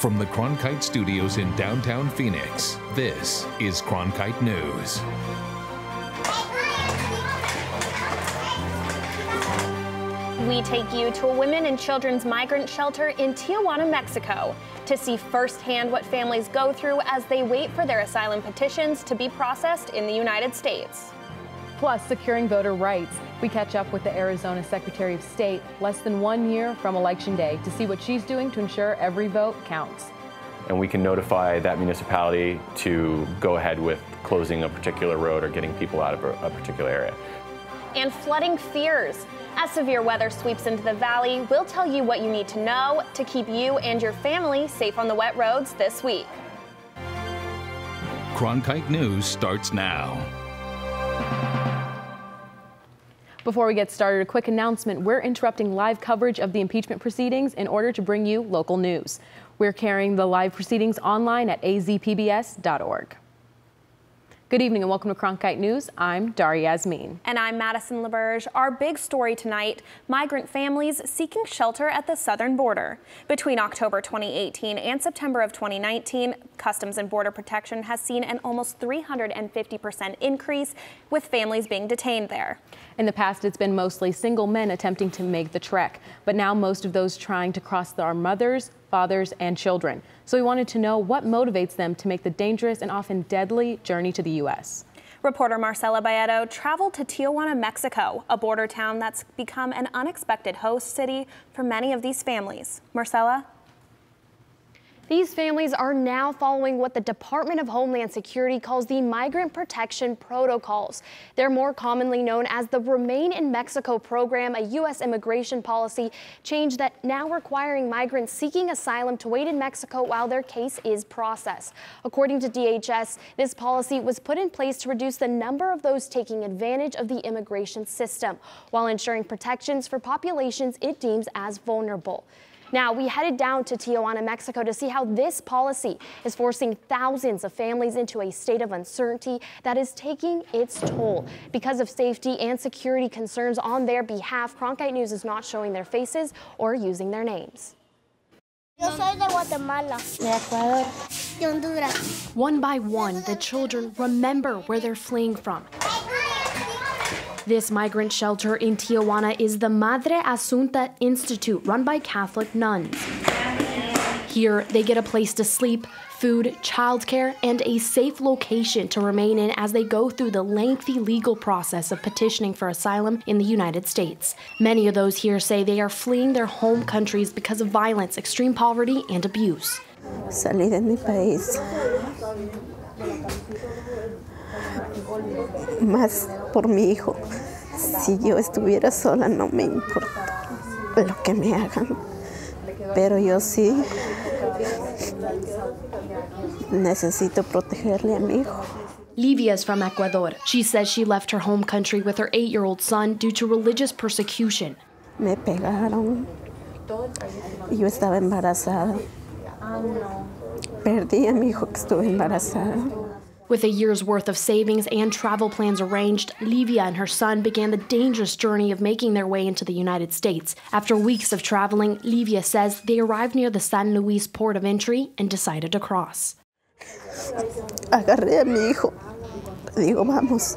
From the Cronkite studios in downtown Phoenix, this is Cronkite News. We take you to a women and children's migrant shelter in Tijuana, Mexico, to see firsthand what families go through as they wait for their asylum petitions to be processed in the United States. Plus, securing voter rights. We catch up with the Arizona Secretary of State less than 1 year from Election Day to see what she's doing to ensure every vote counts. And we can notify that municipality to go ahead with closing a particular road or getting people out of a particular area. And flooding fears. As severe weather sweeps into the valley, we'll tell you what you need to know to keep you and your family safe on the wet roads this week. Cronkite News starts now. Before we get started, a quick announcement. We're interrupting live coverage of the impeachment proceedings in order to bring you local news. We're carrying the live proceedings online at azpbs.org. Good evening and welcome to Cronkite News. I'm Dari Yasmin. And I'm Madison LaBerge. Our big story tonight, migrant families seeking shelter at the southern border. Between October 2018 and September of 2019, Customs and Border Protection has seen an almost 350% increase with families being detained there. In the past, it's been mostly single men attempting to make the trek, but now most of those trying to cross are mothers, fathers, and children. So we wanted to know what motivates them to make the dangerous and often deadly journey to the U.S. Reporter Marcela Baedo traveled to Tijuana, Mexico, a border town that's become an unexpected host city for many of these families. Marcela? These families are now following what the Department of Homeland Security calls the Migrant Protection Protocols. They're more commonly known as the Remain in Mexico program, a U.S. immigration policy change that now requiring migrants seeking asylum to wait in Mexico while their case is processed. According to DHS, this policy was put in place to reduce the number of those taking advantage of the immigration system, while ensuring protections for populations it deems as vulnerable. Now, we headed down to Tijuana, Mexico to see how this policy is forcing thousands of families into a state of uncertainty that is taking its toll. Because of safety and security concerns on their behalf, Cronkite News is not showing their faces or using their names. Yo soy de Guatemala, de Ecuador, de Honduras. One by one, the children remember where they're fleeing from. This migrant shelter in Tijuana is the Madre Asunta Institute, run by Catholic nuns. Here, they get a place to sleep, food, childcare, and a safe location to remain in as they go through the lengthy legal process of petitioning for asylum in the United States. Many of those here say they are fleeing their home countries because of violence, extreme poverty, and abuse. Salí de mi país. Más por mi hijo. Si yo estuviera sola no me importa lo que me hagan, pero yo sí necesito protegerle a mi hijo. Livia is from Ecuador. She says she left her home country with her 8-year-old son due to religious persecution. Me pegaron. Yo estaba embarazada. Perdí a mi hijo que estuve embarazada. With a year's worth of savings and travel plans arranged, Livia and her son began the dangerous journey of making their way into the United States. After weeks of traveling, Livia says they arrived near the San Luis port of entry and decided to cross. Agarré a mi hijo. Digo, vamos.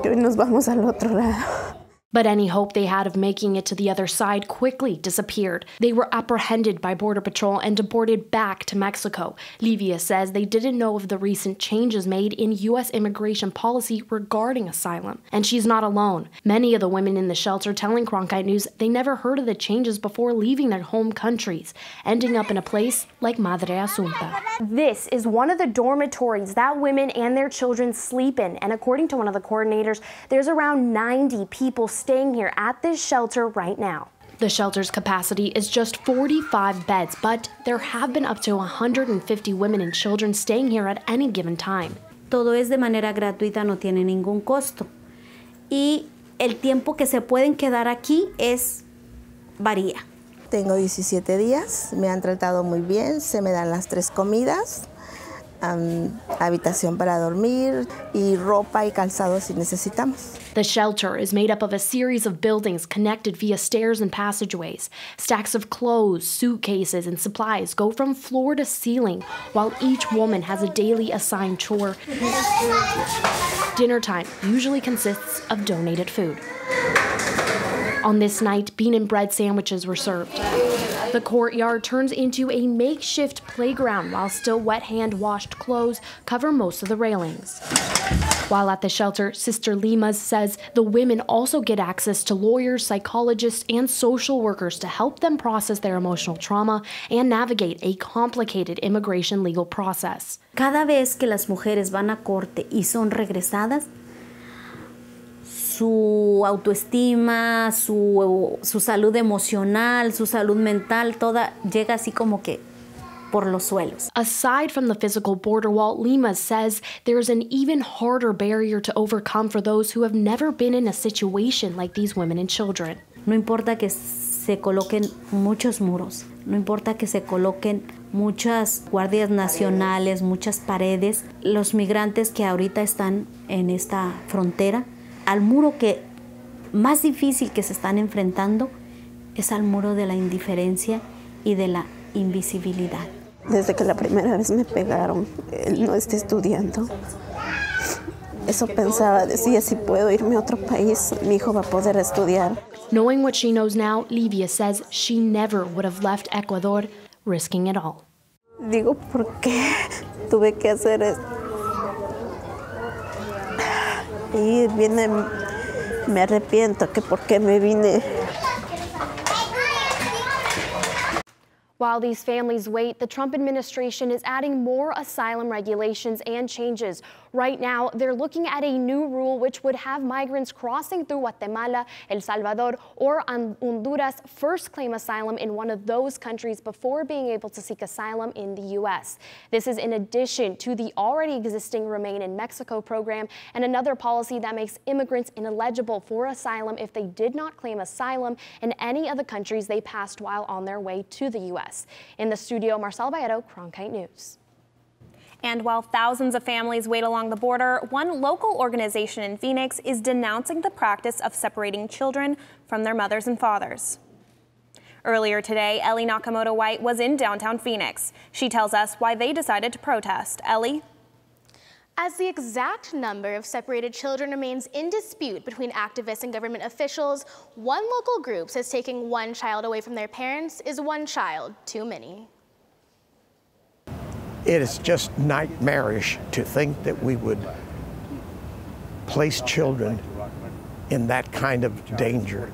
Que hoy nos vamos al otro lado. But any hope they had of making it to the other side quickly disappeared. They were apprehended by Border Patrol and deported back to Mexico. Livia says they didn't know of the recent changes made in U.S. immigration policy regarding asylum. And she's not alone. Many of the women in the shelter telling Cronkite News they never heard of the changes before leaving their home countries, ending up in a place like Madre Asunta. This is one of the dormitories that women and their children sleep in. And according to one of the coordinators, there's around 90 people staying here at this shelter right now. The shelter's capacity is just 45 beds, but there have been up to 150 women and children staying here at any given time. Todo es de manera gratuita, no tiene ningún costo. Y el tiempo que se pueden quedar aquí varía. Tengo 17 días, me han tratado muy bien, se me dan las 3 comidas, habitación para dormir y ropa y calzado si necesitamos. The shelter is made up of a series of buildings connected via stairs and passageways. Stacks of clothes, suitcases, and supplies go from floor to ceiling, while each woman has a daily assigned chore. Dinner time usually consists of donated food. On this night, bean and bread sandwiches were served. The courtyard turns into a makeshift playground while still wet hand-washed clothes cover most of the railings. While at the shelter, Sister Limas says the women also get access to lawyers, psychologists, and social workers to help them process their emotional trauma and navigate a complicated immigration legal process. Cada vez que las mujeres van a corte y son regresadas, su autoestima, su salud emocional, su salud mental, toda llega así como que por los suelos. Aside from the physical border wall, Limas says there's an even harder barrier to overcome for those who have never been in a situation like these women and children. No importa que se coloquen muchos muros, no importa que se coloquen muchas guardias nacionales, muchas paredes, los migrantes que ahorita están en esta frontera, al muro que más difícil que se están enfrentando es al muro de la indiferencia y de la invisibilidad. Desde que la primera vez me pegaron, él no está estudiando. Eso pensaba, decía, si puedo irme a otro país, mi hijo va a poder estudiar. Knowing what she knows now, Livia says she never would have left Ecuador, risking it all. Digo, ¿por qué tuve que hacer esto? Y me arrepiento que por qué me vine. While these families wait, the Trump administration is adding more asylum regulations and changes. Right now, they're looking at a new rule which would have migrants crossing through Guatemala, El Salvador, or Honduras first claim asylum in one of those countries before being able to seek asylum in the U.S. This is in addition to the already existing Remain in Mexico program and another policy that makes immigrants ineligible for asylum if they did not claim asylum in any of the countries they passed while on their way to the U.S. In the studio, Marcel Baedo, Cronkite News. And while thousands of families wait along the border, one local organization in Phoenix is denouncing the practice of separating children from their mothers and fathers. Earlier today, Ellie Nakamoto White was in downtown Phoenix. She tells us why they decided to protest. Ellie? As the exact number of separated children remains in dispute between activists and government officials, one local group says taking one child away from their parents is one child too many. It is just nightmarish to think that we would place children in that kind of danger.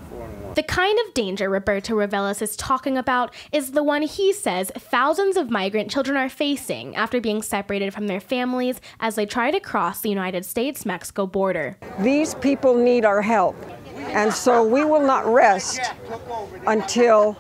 The kind of danger Roberto Reveles is talking about is the one he says thousands of migrant children are facing after being separated from their families as they try to cross the United States-Mexico border. These people need our help, and so we will not rest until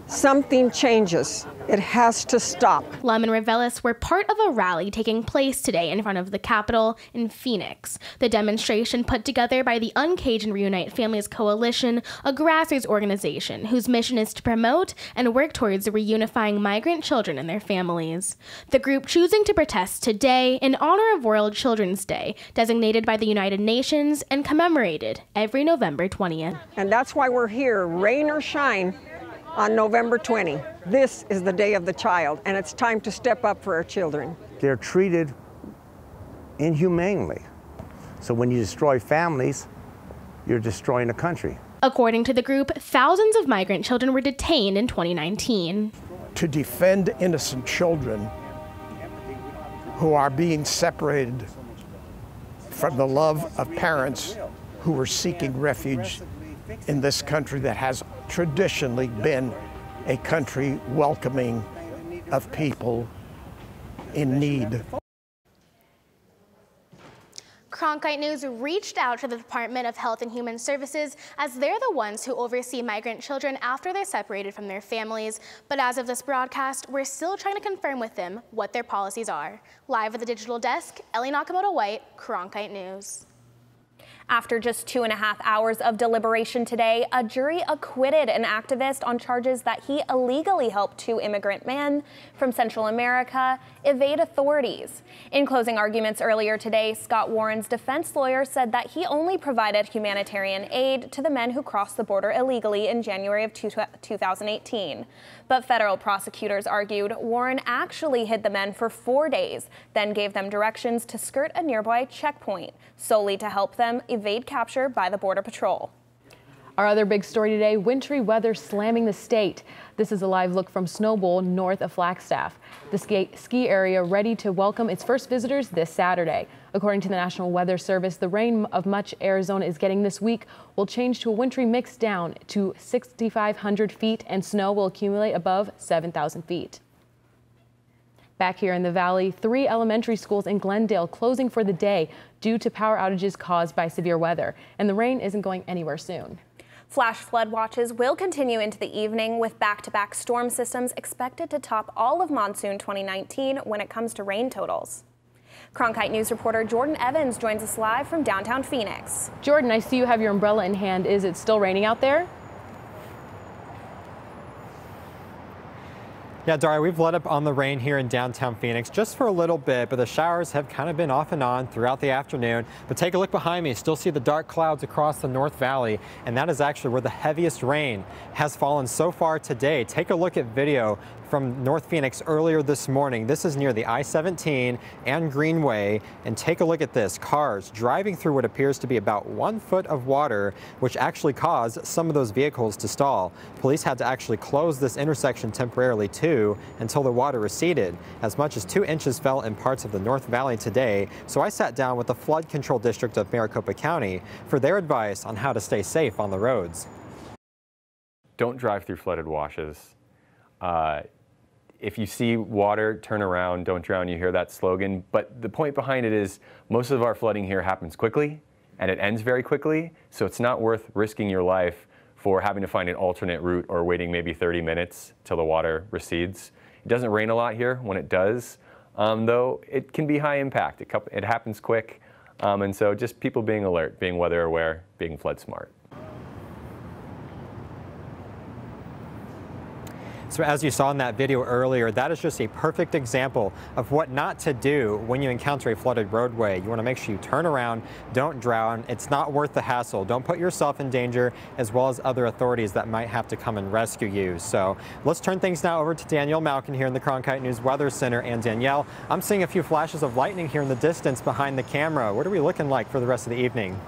something changes. It has to stop. Lum and Reveles were part of a rally taking place today in front of the Capitol in Phoenix. The demonstration put together by the Uncaged and Reunite Families Coalition, a grassroots organization whose mission is to promote and work towards reunifying migrant children and their families. The group choosing to protest today in honor of World Children's Day, designated by the United Nations and commemorated every November 20th. And that's why we're here, rain or shine, on November 20. This is the Day of the Child, and it's time to step up for our children. They're treated inhumanely. So when you destroy families, you're destroying a country. According to the group, thousands of migrant children were detained in 2019. To defend innocent children who are being separated from the love of parents who are seeking refuge in this country that has traditionally been a country welcoming of people in need. Cronkite News reached out to the Department of Health and Human Services as they're the ones who oversee migrant children after they're separated from their families. But as of this broadcast, we're still trying to confirm with them what their policies are. Live at the digital desk, Ellie Nakamoto White, Cronkite News. After just 2.5 hours of deliberation today, a jury acquitted an activist on charges that he illegally helped 2 immigrant men from Central America evade authorities. In closing arguments earlier today, Scott Warren's defense lawyer said that he only provided humanitarian aid to the men who crossed the border illegally in January of 2018. But federal prosecutors argued Warren actually hid the men for 4 days, then gave them directions to skirt a nearby checkpoint, solely to help them evade capture by the Border Patrol. Our other big story today, wintry weather slamming the state. This is a live look from Snowbowl north of Flagstaff. The ski area ready to welcome its first visitors this Saturday. According to the National Weather Service, the rain of much Arizona is getting this week will change to a wintry mix down to 6,500 feet, and snow will accumulate above 7,000 feet. Back here in the valley, 3 elementary schools in Glendale closing for the day due to power outages caused by severe weather, and the rain isn't going anywhere soon. Flash flood watches will continue into the evening, with back-to-back storm systems expected to top all of monsoon 2019 when it comes to rain totals. Cronkite News reporter Jordan Evans joins us live from downtown Phoenix. Jordan, I see you have your umbrella in hand. Is it still raining out there? Yeah, Daria, we've let up on the rain here in downtown Phoenix just for a little bit, but the showers have kind of been off and on throughout the afternoon. But take a look behind me. Still see the dark clouds across the North Valley, and that is actually where the heaviest rain has fallen so far today. Take a look at video from North Phoenix earlier this morning. This is near the I-17 and Greenway, and take a look at this. Cars driving through what appears to be about 1 foot of water, which actually caused some of those vehicles to stall. Police had to actually close this intersection temporarily too until the water receded. As much as 2 inches fell in parts of the North Valley today, so I sat down with the Flood Control District of Maricopa County for their advice on how to stay safe on the roads. Don't drive through flooded washes. If you see water, turn around, don't drown. You hear that slogan. But the point behind it is most of our flooding here happens quickly and it ends very quickly. So it's not worth risking your life for having to find an alternate route or waiting maybe 30 minutes till the water recedes. It doesn't rain a lot here. When it does, though, it can be high impact. It happens quick. And so just people being alert, being weather aware, being flood smart. So as you saw in that video earlier, that is just a perfect example of what not to do when you encounter a flooded roadway. You want to make sure you turn around, don't drown. It's not worth the hassle. Don't put yourself in danger, as well as other authorities that might have to come and rescue you. So let's turn things now over to Danielle Malkin here in the Cronkite News Weather Center. And Danielle, I'm seeing a few flashes of lightning here in the distance behind the camera. What are we looking like for the rest of the evening?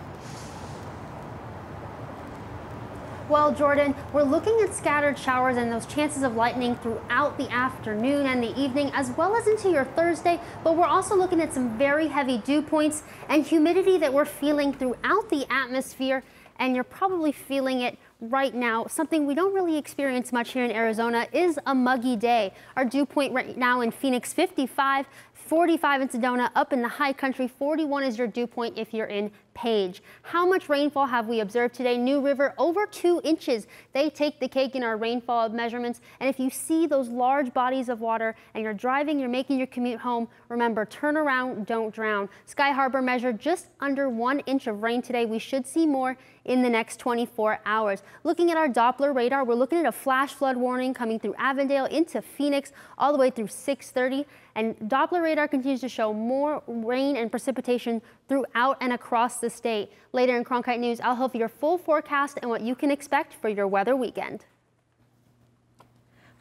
Well, Jordan, we're looking at scattered showers and those chances of lightning throughout the afternoon and the evening, as well as into your Thursday. But we're also looking at some very heavy dew points and humidity that we're feeling throughout the atmosphere. And you're probably feeling it right now. Something we don't really experience much here in Arizona is a muggy day. Our dew point right now in Phoenix, 55, 45 in Sedona, up in the high country, 41 is your dew point if you're in Page. How much rainfall have we observed today? New River, over 2 inches. They take the cake in our rainfall measurements. And if you see those large bodies of water and you're driving, you're making your commute home, remember, turn around, don't drown. Sky Harbor measured just under 1 inch of rain today. We should see more in the next 24 hours. Looking at our Doppler radar, we're looking at a flash flood warning coming through Avondale into Phoenix all the way through 6:30. And Doppler radar continues to show more rain and precipitation throughout and across the state. Later in Cronkite News, I'll have your full forecast and what you can expect for your weather weekend.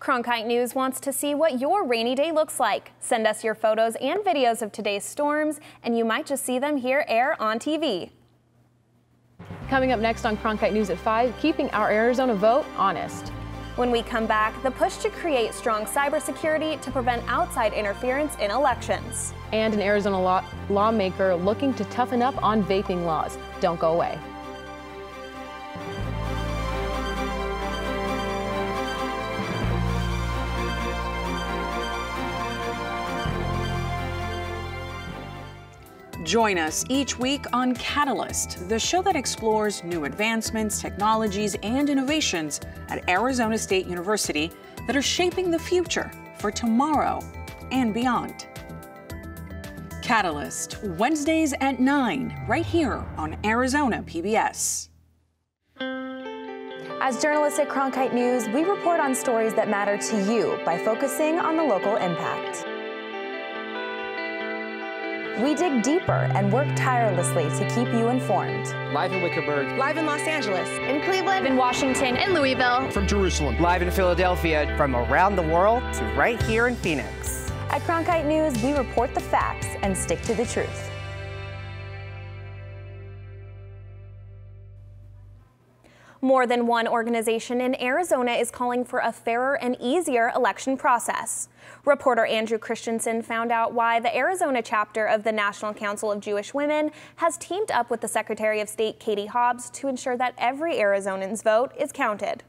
Cronkite News wants to see what your rainy day looks like. Send us your photos and videos of today's storms, and you might just see them here air on TV. Coming up next on Cronkite News at 5, keeping our Arizona vote honest. When we come back, the push to create strong cybersecurity to prevent outside interference in elections. And an Arizona lawmaker looking to toughen up on vaping laws. Don't go away. Join us each week on Catalyst, the show that explores new advancements, technologies, and innovations at Arizona State University that are shaping the future for tomorrow and beyond. Catalyst, Wednesdays at 9, right here on Arizona PBS. As journalists at Cronkite News, we report on stories that matter to you by focusing on the local impact. We dig deeper and work tirelessly to keep you informed. Live in Wickerburg. Live in Los Angeles. In Cleveland. In Washington. In Louisville. From Jerusalem. Live in Philadelphia. From around the world to right here in Phoenix. At Cronkite News, we report the facts and stick to the truth. More than one organization in Arizona is calling for a fairer and easier election process. Reporter Andrew Christensen found out why the Arizona chapter of the National Council of Jewish Women has teamed up with the Secretary of State Katie Hobbs to ensure that every Arizonan's vote is counted.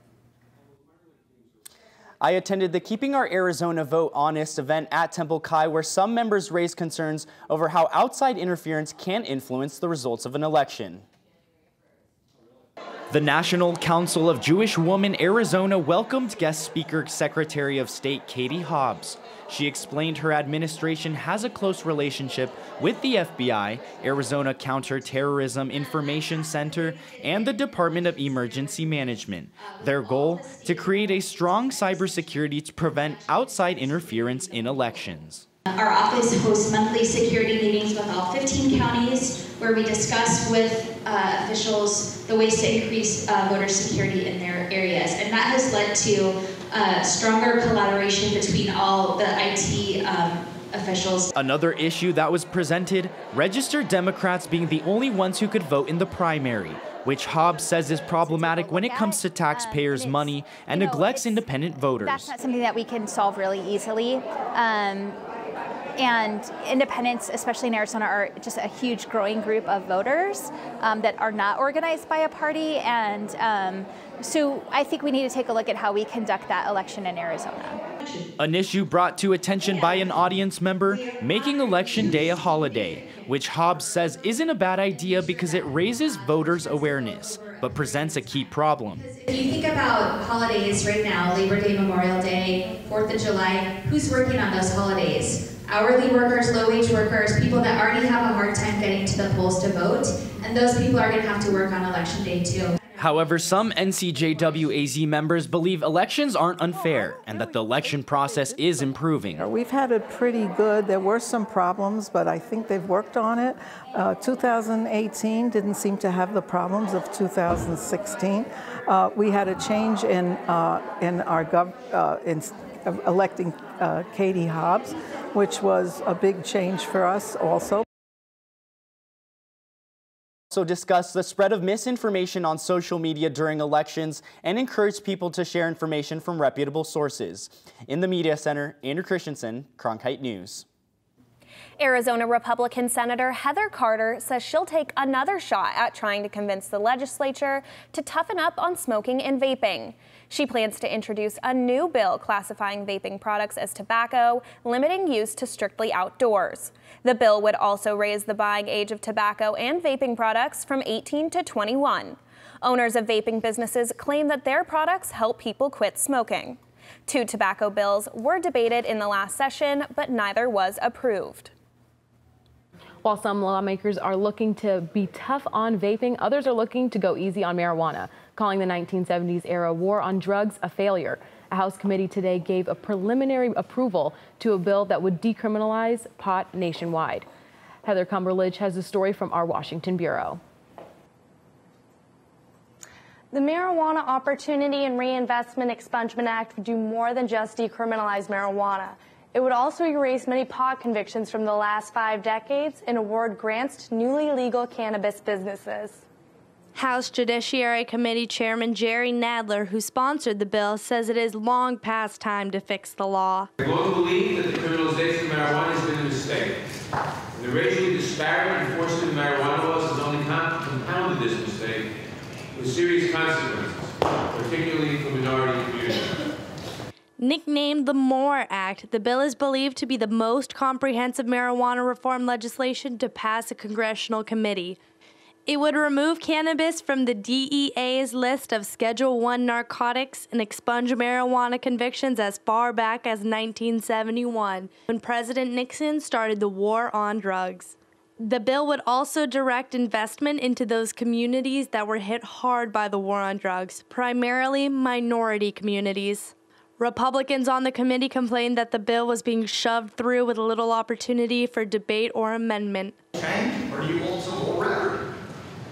I attended the Keeping Our Arizona Vote Honest event at Temple Chi, where some members raised concerns over how outside interference can influence the results of an election. The National Council of Jewish Women Arizona welcomed guest speaker Secretary of State Katie Hobbs. She explained her administration has a close relationship with the FBI, Arizona Counterterrorism Information Center, and the Department of Emergency Management. Their goal, to create a strong cybersecurity to prevent outside interference in elections. Our office hosts monthly security meetings with all 15 counties where we discuss with officials the ways to increase voter security in their areas. And that has led to stronger collaboration between all the IT officials. Another issue that was presented, registered Democrats being the only ones who could vote in the primary, which Hobbs says is problematic when it comes to taxpayers' money and neglects independent voters. That's not something that we can solve really easily. And independents, especially in Arizona, are just a huge growing group of voters that are not organized by a party. And so I think we need to take a look at how we conduct that election in Arizona. An issue brought to attention by an audience member, making Election Day a holiday, which Hobbs says isn't a bad idea because it raises voters' awareness, but presents a key problem. If you think about holidays right now, Labor Day, Memorial Day, 4th of July, who's working on those holidays? Hourly workers, low-wage workers, people that already have a hard time getting to the polls to vote, and those people are going to have to work on Election Day too. However, some NCJWAZ members believe elections aren't unfair and that the election process is improving. We've had it pretty good. There were some problems, but I think they've worked on it. 2018 didn't seem to have the problems of 2016. We had a change in electing Katie Hobbs, which was a big change for us also. Also discuss the spread of misinformation on social media during elections and encourage people to share information from reputable sources. In the Media Center, Andrew Christensen, Cronkite News. Arizona Republican Senator Heather Carter says she'll take another shot at trying to convince the legislature to toughen up on smoking and vaping. She plans to introduce a new bill classifying vaping products as tobacco, limiting use to strictly outdoors. The bill would also raise the buying age of tobacco and vaping products from 18 to 21. Owners of vaping businesses claim that their products help people quit smoking. 2 tobacco bills were debated in the last session, but neither was approved. While some lawmakers are looking to be tough on vaping, others are looking to go easy on marijuana, calling the 1970s-era war on drugs a failure. A House committee today gave a preliminary approval to a bill that would decriminalize pot nationwide. Heather Cumberledge has a story from our Washington bureau. The Marijuana Opportunity and Reinvestment Expungement Act would do more than just decriminalize marijuana. It would also erase many pot convictions from the last 5 decades and award grants to newly legal cannabis businesses. House Judiciary Committee Chairman Jerry Nadler, who sponsored the bill, says it is long past time to fix the law. I long believe that the criminalization of marijuana has been a mistake. And the racially disparate enforcement of marijuana laws has only compounded this mistake with serious consequences, particularly for minority communities. Nicknamed the MORE Act, the bill is believed to be the most comprehensive marijuana reform legislation to pass a congressional committee. It would remove cannabis from the DEA's list of Schedule I narcotics and expunge marijuana convictions as far back as 1971, when President Nixon started the war on drugs. The bill would also direct investment into those communities that were hit hard by the war on drugs, primarily minority communities. Republicans on the committee complained that the bill was being shoved through with little opportunity for debate or amendment. Change, or do you want some more rhetoric?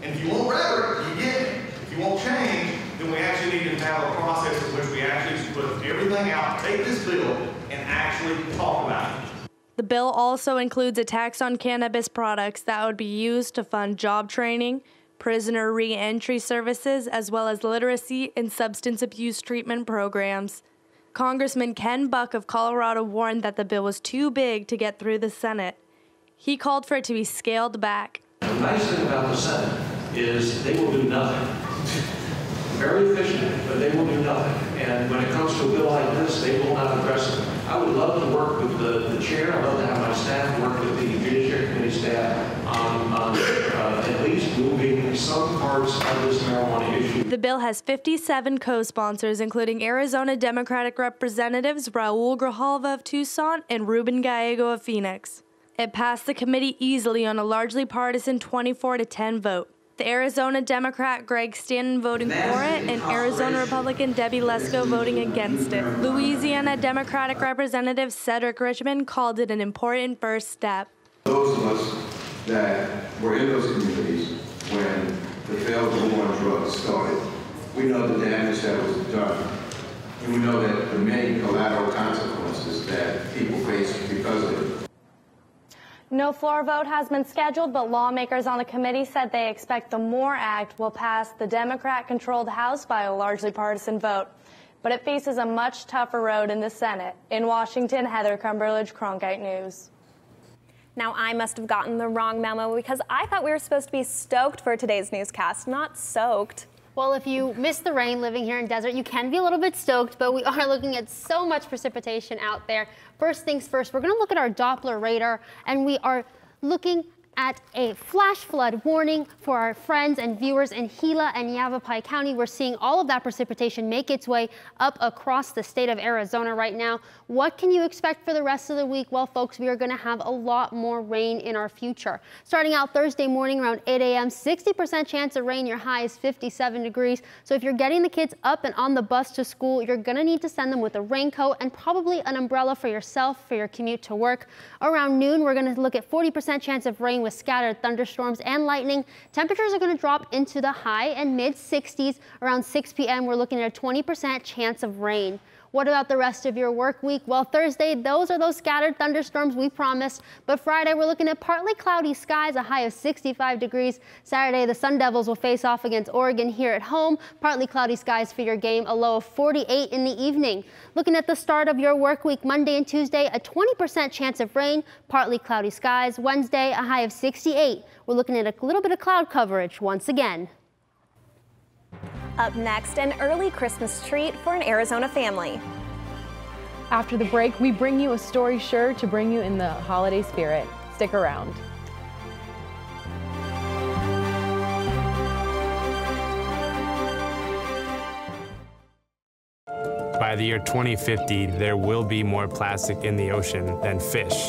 And if you want rhetoric, you get it. If you want change, then we actually need to have a process in which we actually put everything out, take this bill, and actually talk about it. The bill also includes a tax on cannabis products that would be used to fund job training, prisoner re-entry services, as well as literacy and substance abuse treatment programs. Congressman Ken Buck of Colorado warned that the bill was too big to get through the Senate. He called for it to be scaled back. The nice thing about the Senate is they will do nothing. Very efficient, but they will do nothing. And when it comes to a bill like this, they will not address it. I would love to work with the chair. I'd love to have my staff work with the Judiciary Committee staff on at least moving some parts of this marijuana issue. The bill has 57 co-sponsors, including Arizona Democratic Representatives Raul Grijalva of Tucson and Ruben Gallego of Phoenix. It passed the committee easily on a largely partisan 24-10 vote. The Arizona Democrat Greg Stanton voting for it and Arizona Republican Debbie Lesko voting against it. Louisiana Democratic Representative Cedric Richmond called it an important first step. Those of us that were in those communities when the failed war on drugs started, we know the damage that was done. And we know that the many collateral consequences that people face because of it. No floor vote has been scheduled, but lawmakers on the committee said they expect the MORE Act will pass the Democrat-controlled House by a largely partisan vote. But it faces a much tougher road in the Senate. In Washington, Heather Cumberledge, Cronkite News. Now, I must have gotten the wrong memo because I thought we were supposed to be stoked for today's newscast, not soaked. Well, if you miss the rain living here in desert, you can be a little bit stoked, but we are looking at so much precipitation out there. First things first, we're going to look at our Doppler radar, and we are looking at a flash flood warning for our friends and viewers in Gila and Yavapai County. We're seeing all of that precipitation make its way up across the state of Arizona right now. What can you expect for the rest of the week? Well, folks, we are going to have a lot more rain in our future. Starting out Thursday morning around 8 a.m., 60% chance of rain. Your high is 57 degrees. So if you're getting the kids up and on the bus to school, you're going to need to send them with a raincoat and probably an umbrella for yourself for your commute to work. Around noon, we're going to look at 40% chance of rain with scattered thunderstorms and lightning. Temperatures are going to drop into the high and mid 60s. Around 6 p.m., we're looking at a 20% chance of rain. What about the rest of your work week? Well, Thursday, those are those scattered thunderstorms we promised. But Friday, we're looking at partly cloudy skies, a high of 65 degrees. Saturday, the Sun Devils will face off against Oregon here at home. Partly cloudy skies for your game, a low of 48 in the evening. Looking at the start of your work week, Monday and Tuesday, a 20% chance of rain, partly cloudy skies. Wednesday, a high of 68. We're looking at a little bit of cloud coverage once again. Up next, an early Christmas treat for an Arizona family. After the break, we bring you a story sure to bring you in the holiday spirit. Stick around. By the year 2050, there will be more plastic in the ocean than fish.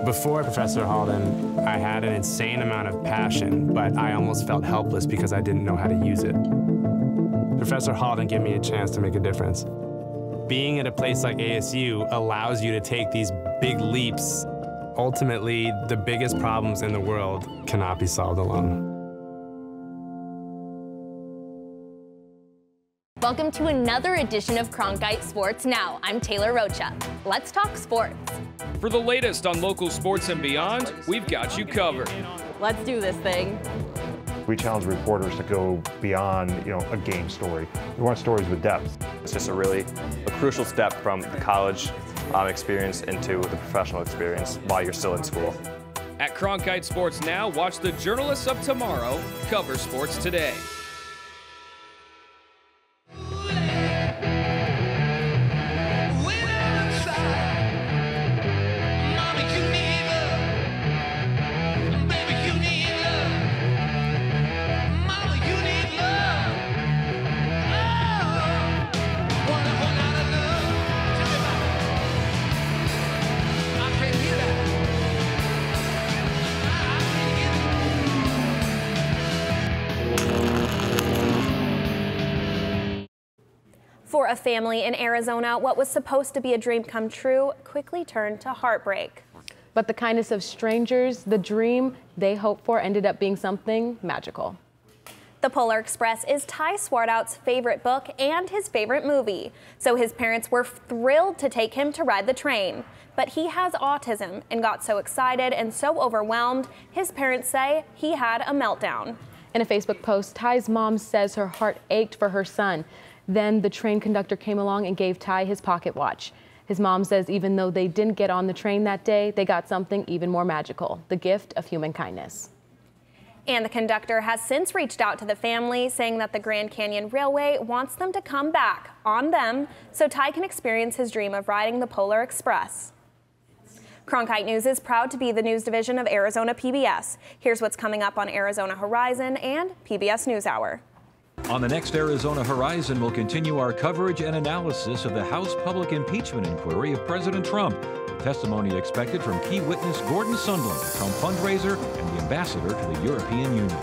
Before Professor Halden, I had an insane amount of passion, but I almost felt helpless because I didn't know how to use it. Professor Halden gave me a chance to make a difference. Being at a place like ASU allows you to take these big leaps. Ultimately, the biggest problems in the world cannot be solved alone. Welcome to another edition of Cronkite Sports Now. I'm Taylor Rocha. Let's talk sports. For the latest on local sports and beyond, we've got you covered. Let's do this thing. We challenge reporters to go beyond, a game story. We want stories with depth. It's just a crucial step from the college experience into the professional experience while you're still in school. At Cronkite Sports Now, watch the journalists of tomorrow cover sports today. For a family in Arizona, what was supposed to be a dream come true quickly turned to heartbreak. But the kindness of strangers, the dream they hoped for, ended up being something magical. The Polar Express is Ty Swartout's favorite book and his favorite movie, so his parents were thrilled to take him to ride the train. But he has autism and got so excited and so overwhelmed, his parents say he had a meltdown. In a Facebook post, Ty's mom says her heart ached for her son. Then the train conductor came along and gave Ty his pocket watch. His mom says even though they didn't get on the train that day, they got something even more magical, the gift of human kindness. And the conductor has since reached out to the family, saying that the Grand Canyon Railway wants them to come back on them so Ty can experience his dream of riding the Polar Express. Cronkite News is proud to be the news division of Arizona PBS. Here's what's coming up on Arizona Horizon and PBS NewsHour. On the next Arizona Horizon, we'll continue our coverage and analysis of the House public impeachment inquiry of President Trump. Testimony expected from key witness Gordon Sondland, a Trump fundraiser and the ambassador to the European Union.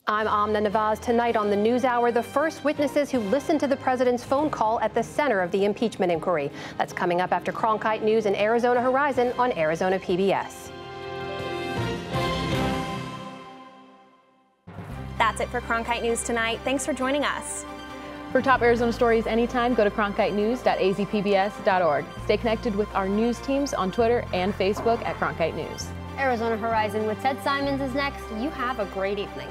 I'm Amna Nawaz. Tonight on the NewsHour, the first witnesses who listened to the president's phone call at the center of the impeachment inquiry. That's coming up after Cronkite News and Arizona Horizon on Arizona PBS. That's it for Cronkite News tonight. Thanks for joining us. For top Arizona stories anytime, go to cronkitenews.azpbs.org. Stay connected with our news teams on Twitter and Facebook at Cronkite News. Arizona Horizon with Ted Simons is next. You have a great evening.